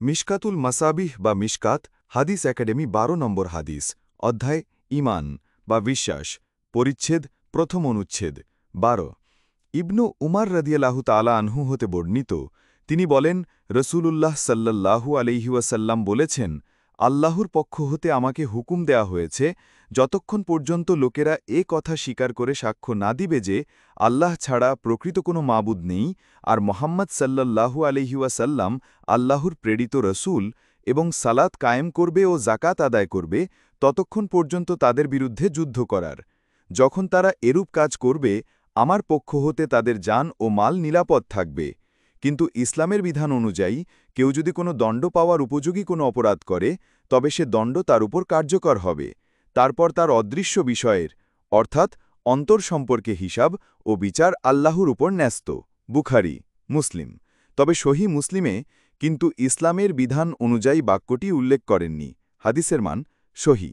মিশকাতুল মাসাবিহ বা মিশকাত হাদিস একাডেমি ১২ নম্বর হাদিস অধ্যায় ঈমান বা বিশ্বাস পরিচ্ছেদ প্রথম অনুচ্ছেদ ১২ ইবনু উমার রাদিয়াল্লাহু তাআলা আনহু হতে বর্ণিত তিনি বলেন রসূলুল্লাহ সাল্লাল্লাহু আলাইহি ওয়াসাল্লাম বলেছেন আল্লাহর পক্ষ হতে আমাকে হুকুম দেয়া হয়েছে যতক্ষণ পর্যন্ত লোকেরা এ কথা স্বীকার করে সাক্ষ্য না দিবে যে আল্লাহ ছাড়া প্রকৃত কোনো মাবুদ নেই আর মোহাম্মদ সাল্লাল্লাহু আলাইহি ওয়াসাল্লাম আল্লাহর প্রেরিত রসূল এবং সালাত কায়েম করবে ও জাকাত আদায় করবে ততক্ষণ পর্যন্ত তাদের বিরুদ্ধে যুদ্ধ করার যখন তারা এরূপ কাজ করবে আমার পক্ষ হতে তাদের জান ও মাল নিরাপদ থাকবে কিন্তু ইসলামের বিধান অনুযায়ী কেউ যদি কোনো দণ্ড পাওয়ার উপযোগী কোনো অপরাধ করে তবে সে দণ্ড তার উপর কার্যকর হবে তারপর তার অদৃশ্য বিষয়ের অর্থাৎ অন্তর সম্পর্কে হিসাব ও বিচার আল্লাহর উপর ন্যস্ত বুখারি মুসলিম তবে সহি মুসলিমে কিন্তু ইসলামের বিধান অনুযায়ী বাক্যটি উল্লেখ করেননি হাদিসের মান সহি